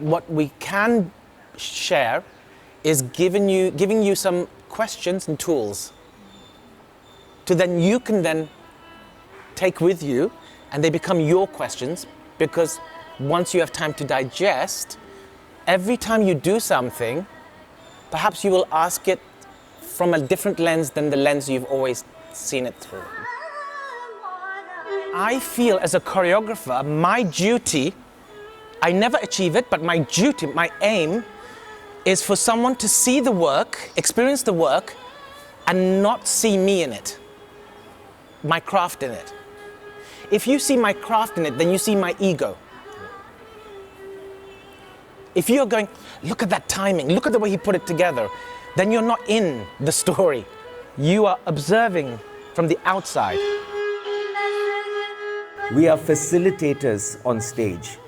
what we can share is giving you some questions and tools to then you can then take with you, and they become your questions, because once you have time to digest, every time you do something, perhaps you will ask it from a different lens than the lens you've always seen it through. I feel as a choreographer, my duty, I never achieve it, but my duty, my aim, is for someone to see the work, experience the work, and not see me in it, my craft in it. If you see my craft in it, then you see my ego. If you're going, look at that timing, look at the way he put it together, then you're not in the story. You are observing from the outside. We are facilitators on stage.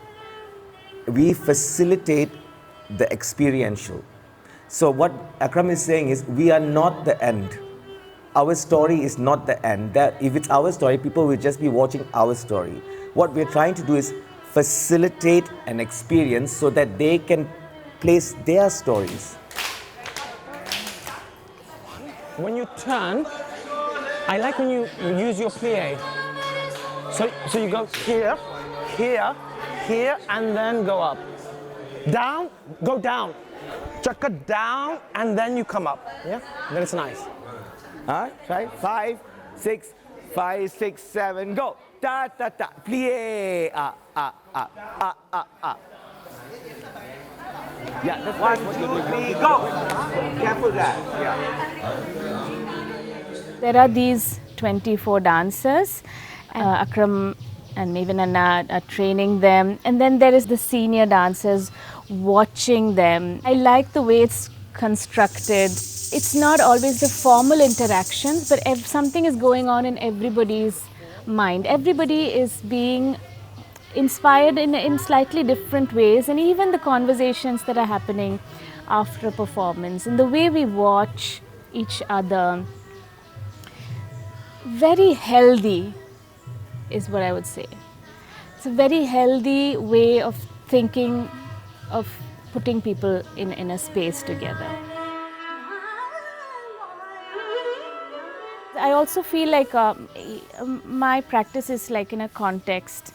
We facilitate the experiential. So what Akram is saying is, we are not the end. Our story is not the end. That if it's our story, people will just be watching our story. What we're trying to do is facilitate an experience so that they can place their stories. When you turn, I like when you use your plie. So you go here, here, here, and then go up. Down, go down. Chakka down, and then you come up. Yeah? Then it's nice. Try 5, 6, 5, 6, 7, go. Ta ta ta. Plie. Yeah, that's 1, 2, 3, go. Careful that. Yeah. There are these 24 dancers. Akram and Mavin are training them, and then there is the senior dancers watching them. I like the way it's constructed. It's not always the formal interactions, but if something is going on in everybody's mind. Everybody is being inspired in slightly different ways, and even the conversations that are happening after a performance and the way we watch each other. Very healthy is what I would say. It's a very healthy way of thinking, of putting people in a space together. I also feel like my practice is like in a context,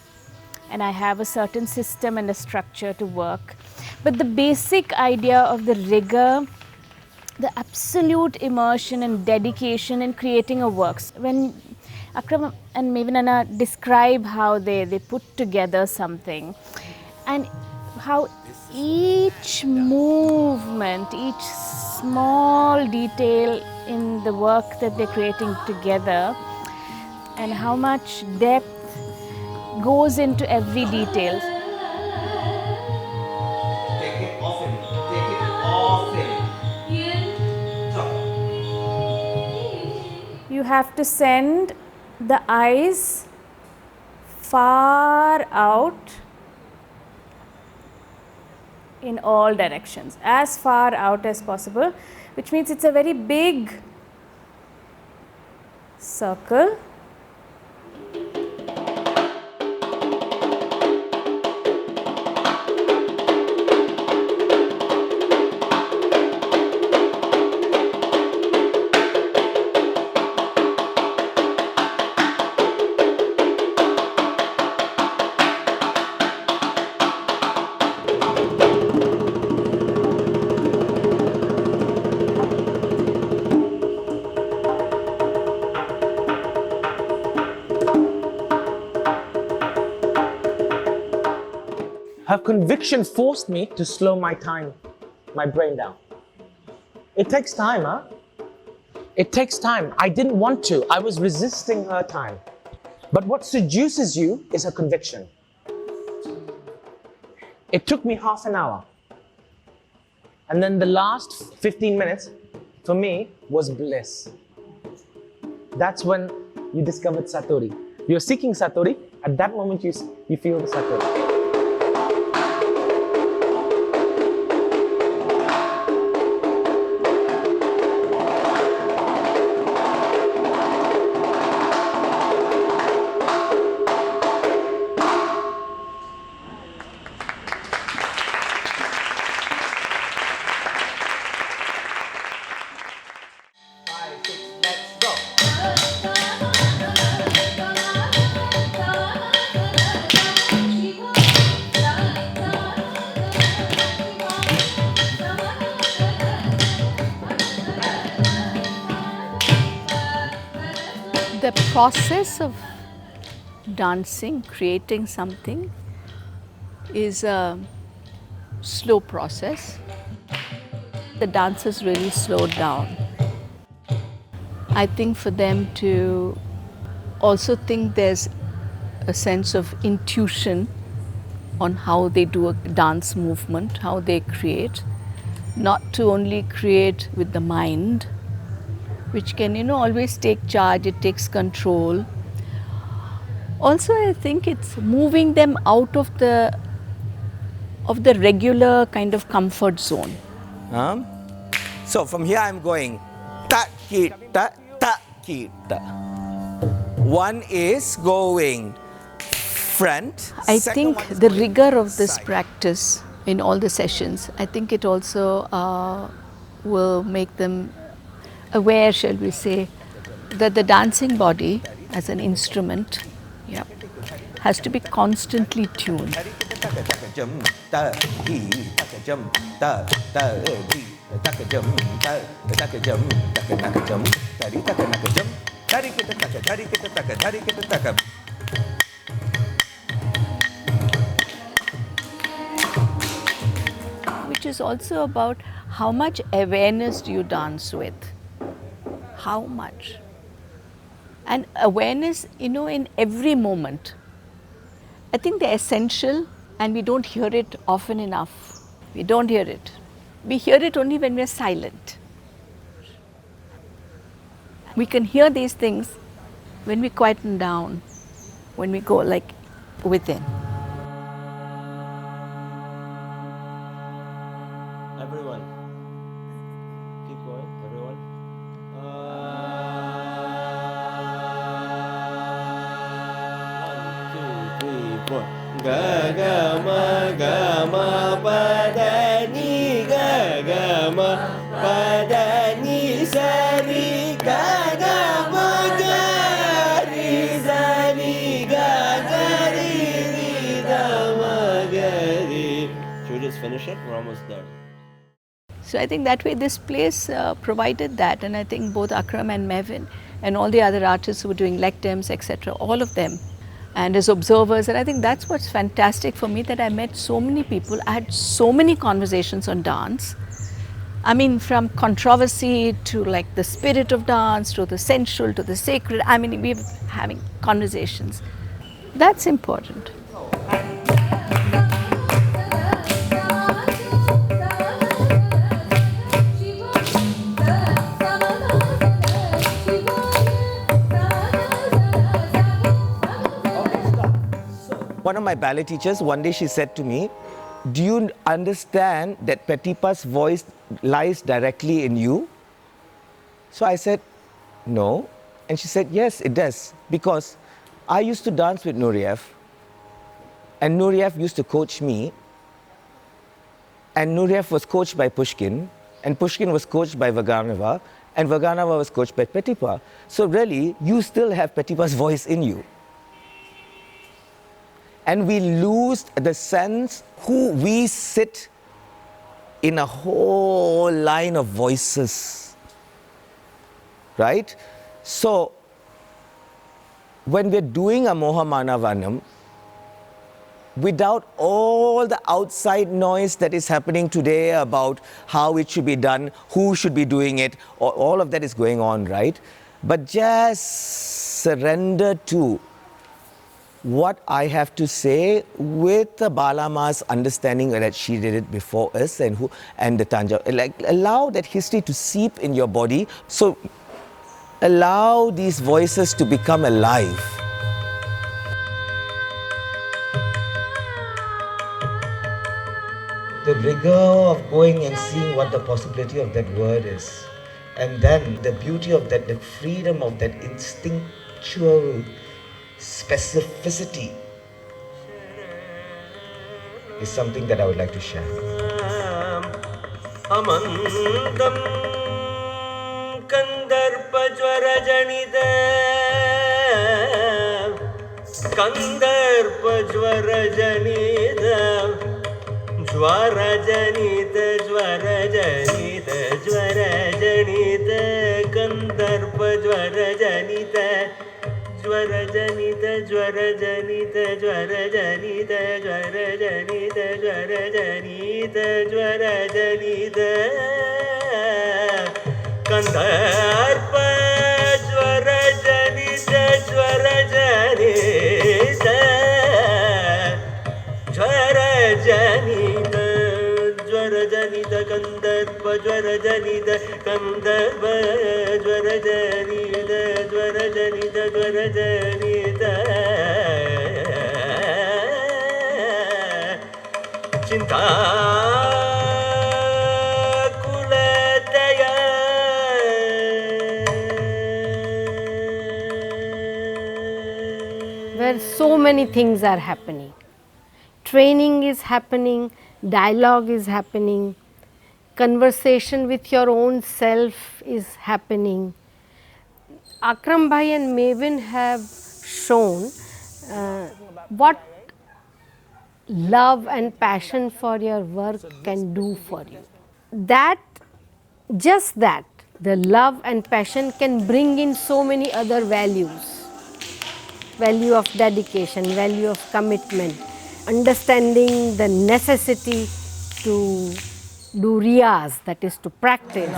and I have a certain system and a structure to work. But the basic idea of the rigor, the absolute immersion and dedication in creating a work. When Akram and Mavin describe how they put together something, and how each movement, each small detail in the work that they're creating together, and how much depth goes into every detail. Take it off him. Take it off him. You have to send the eyes far out in all directions, as far out as possible, which means it's a very big circle. Her conviction forced me to slow my brain down. It takes time, huh? It takes time. I didn't want to. I was resisting her time. But what seduces you is her conviction. It took me half an hour. And then the last 15 minutes, for me, was bliss. That's when you discovered Satori. You're seeking Satori. At that moment, you feel the Satori. The process of dancing, creating something, is a slow process. The dancers really slowed down. I think for them to also think there's a sense of intuition on how they do a dance movement, how they create, not to only create with the mind, which can, always take charge, it takes control. Also, I think it's moving them out of the regular kind of comfort zone. So from here I'm going ta ki ta ta ki ta. One is going front. I think the rigor of this practice in all the sessions, I think it also will make them aware, shall we say, that the dancing body as an instrument has to be constantly tuned. Which is also about how much awareness do you dance with? How much? And awareness, in every moment. I think they're essential and we don't hear it often enough. We don't hear it. We hear it only when we're silent. We can hear these things when we quieten down, when we go like within. Everyone, keep going, everyone. One, two, three, four. Ga ga ma pa da ni ga ma pa da ni sa ri ga ma ga ri sa ri ga ri da ma ga ri. Should we just finish it? We're almost there. So I think that way this place provided that, and I think both Akram and Mavin and all the other artists who were doing lectums, etc., all of them, and as observers, and I think that's what's fantastic for me, that I met so many people, I had so many conversations on dance. I mean, from controversy to like the spirit of dance, to the sensual, to the sacred, I mean, we were having conversations. That's important. One of my ballet teachers, one day she said to me, do you understand that Petipa's voice lies directly in you? So I said, no. And she said, yes, it does. Because I used to dance with Nureyev, and Nureyev used to coach me, and Nureyev was coached by Pushkin, and Pushkin was coached by Vaganova, and Vaganova was coached by Petipa. So really, you still have Petipa's voice in you. And we lose the sense who we sit in a whole line of voices, right? So when we're doing a Mohamanavanam, without all the outside noise that is happening today about how it should be done, who should be doing it, all of that is going on, right? But just surrender to what I have to say with the Balama's understanding that she did it before us, and the Tanja. Like, allow that history to seep in your body. So allow these voices to become alive. The rigor of going and seeing what the possibility of that word is, and then the beauty of that, the freedom of that instinctual specificity is something that I would like to share. Amandam Kandarpa Jwara Janita Kandarpa Jwara Janita Jwara Janita Jwara Janita Jwara Janita Kandarpa Jwara Janita ज्वर जनित ज्वर जनित ज्वर जनित ज्वर जनित ज्वर जनित ज्वर जनित कंदर्प ज्वर जनित ज्वर जनित ज्वर जनित ज्वर जनित कंदर्प ज्वर जनित कंदर्प ज्वर जनित ज्वर जनित ज्वर जनित चिंता where so many things are happening. Training is happening, dialogue is happening, conversation with your own self is happening. Akram bhai and Mavin have shown what love and passion for your work can do for you. Just that, the love and passion can bring in so many other values. Value of dedication, value of commitment, understanding the necessity to do riyaz, that is to practice.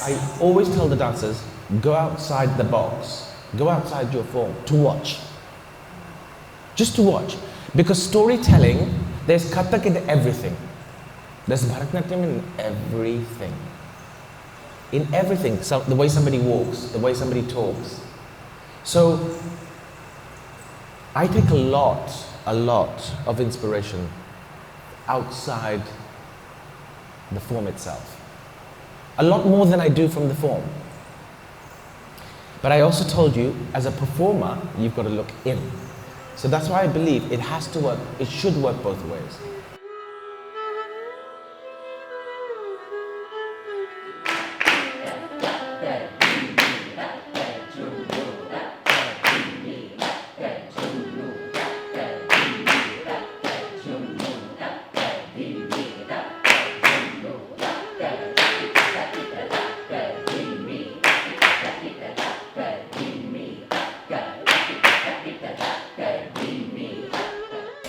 I always tell the dancers, go outside the box, go outside your form to watch. Just to watch. Because storytelling, there's Kathak in everything. There's Bharatanatyam in everything. In everything, so the way somebody walks, the way somebody talks. So, I take a lot of inspiration outside the form itself. A lot more than I do from the form. But I also told you, as a performer, you've got to look in. So that's why I believe it has to work, it should work both ways.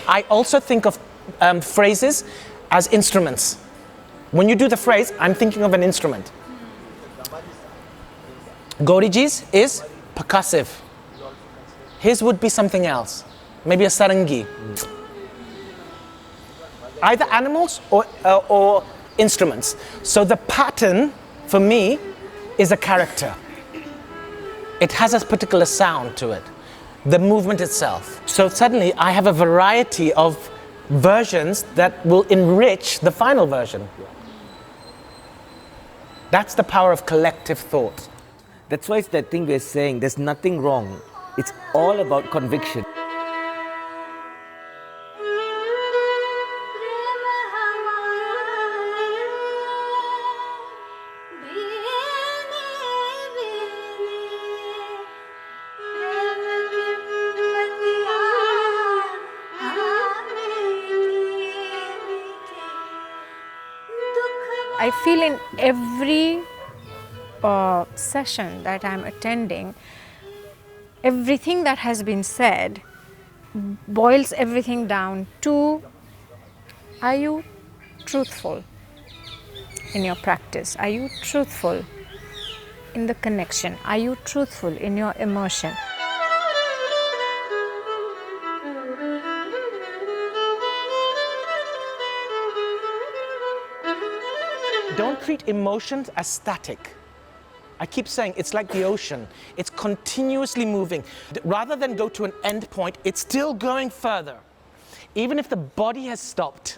I also think of phrases as instruments. When you do the phrase, I'm thinking of an instrument. Gauriji's is percussive. His would be something else, maybe a sarangi. Either animals or instruments. So the pattern, for me, is a character. It has a particular sound to it. The movement itself. So suddenly I have a variety of versions that will enrich the final version. That's the power of collective thought. That's why it's that thing we're saying, there's nothing wrong. It's all about conviction. I feel in every session that I'm attending, everything that has been said boils everything down to, are you truthful in your practice? Are you truthful in the connection? Are you truthful in your immersion? Don't treat emotions as static. I keep saying it's like the ocean. It's continuously moving. Rather than go to an end point, it's still going further. Even if the body has stopped,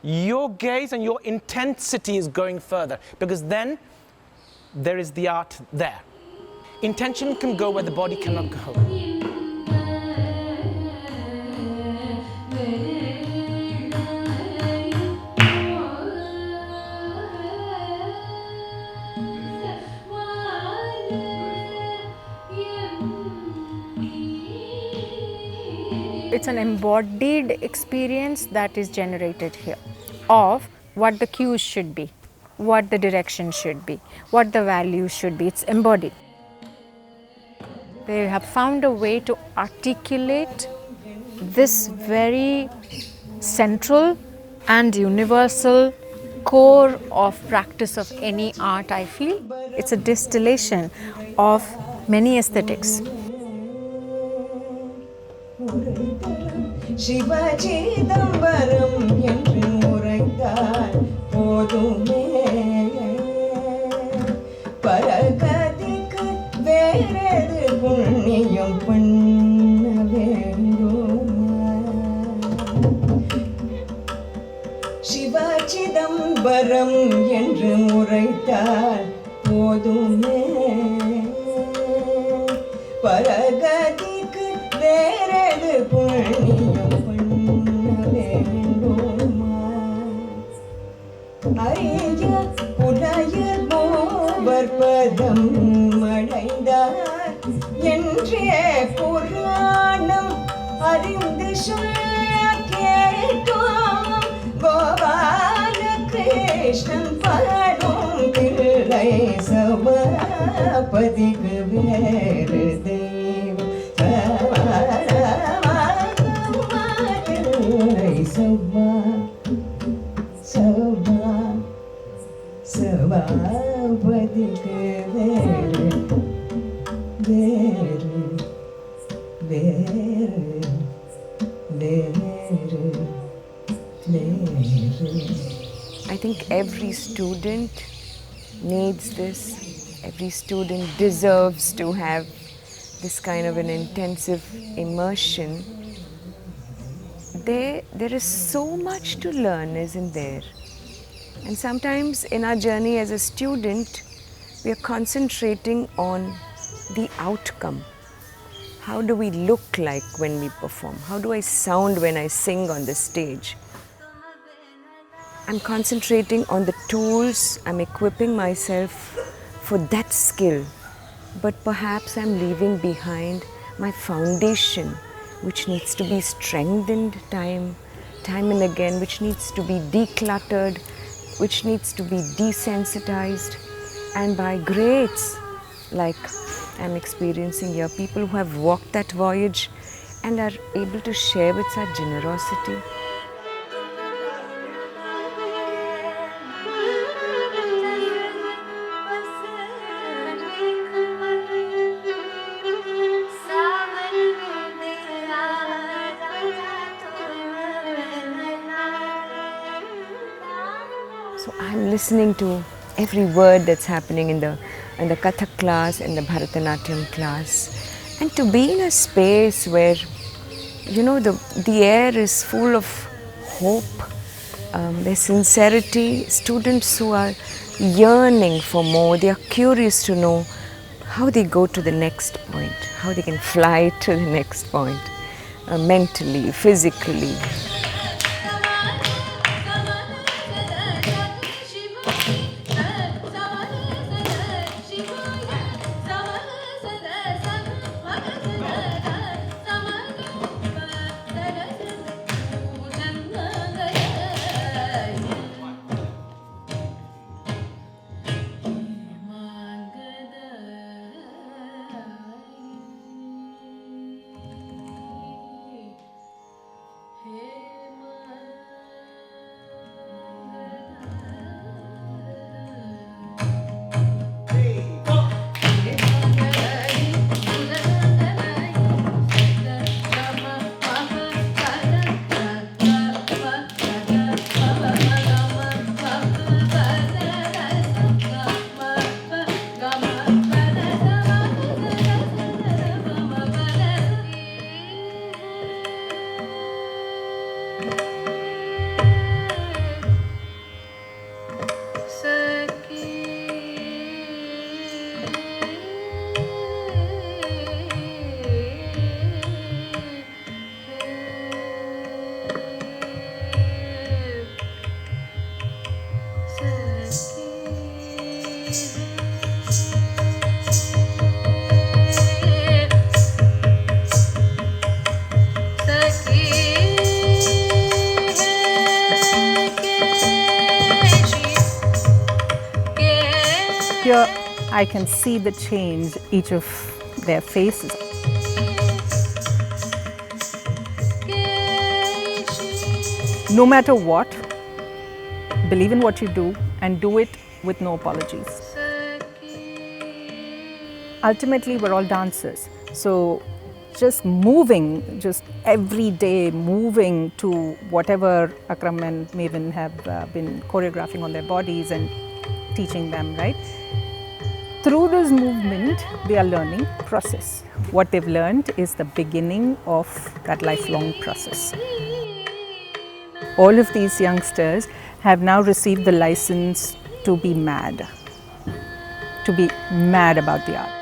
your gaze and your intensity is going further, because then there is the art there. Intention can go where the body cannot go. It's an embodied experience that is generated here of what the cues should be, what the direction should be, what the values should be. It's embodied. They have found a way to articulate this very central and universal core of practice of any art, I feel. It's a distillation of many aesthetics. Sivachidambaram என்று உரைத்தால் போதுமே பரகதிக்கு வேறெது புண்ணியம் பண்ண வேண்டுமா சிவச்சிதம்பரம் என்று உரைத்தால் போதுமே பரகதிக்கு வேறெது புண்ணியம் பண்ண வேண்டுமா அரிய புலையர் மூவர் பதம் அடைந்தார் என்றே புராணம் அறிந்து சொல்ல கேட்டோம் கோபால கிருஷ்ணன் பாடும் பிள்ளை சபாபதிக்கு வேறு தெய்வம் சபாபதிக்கு வேறு வேறு வேறு வேறு வேறு I think every student needs this. Every student deserves to have this kind of an intensive immersion. There is so much to learn, isn't there? And sometimes in our journey as a student, we are concentrating on the outcome. How do we look like when we perform? How do I sound when I sing on the stage? I'm concentrating on the tools, I'm equipping myself for that skill, but perhaps I'm leaving behind my foundation, which needs to be strengthened time and again, which needs to be decluttered, which needs to be desensitized, and by greats like I'm experiencing here, people who have walked that voyage and are able to share with such generosity. So I'm listening to every word that's happening in the Kathak class and the Bharatanatyam class, and to be in a space where, you know, the air is full of hope, there's sincerity, students who are yearning for more, they are curious to know how they go to the next point, how they can fly to the next point, mentally, physically. Hey I can see the change each of their faces. No matter what, believe in what you do and do it with no apologies. Ultimately, we're all dancers. So just moving, just every day moving to whatever Akram and Mavin have been choreographing on their bodies and teaching them, right? Through this movement, they are learning process. What they've learned is the beginning of that lifelong process. All of these youngsters have now received the license to be mad about the art.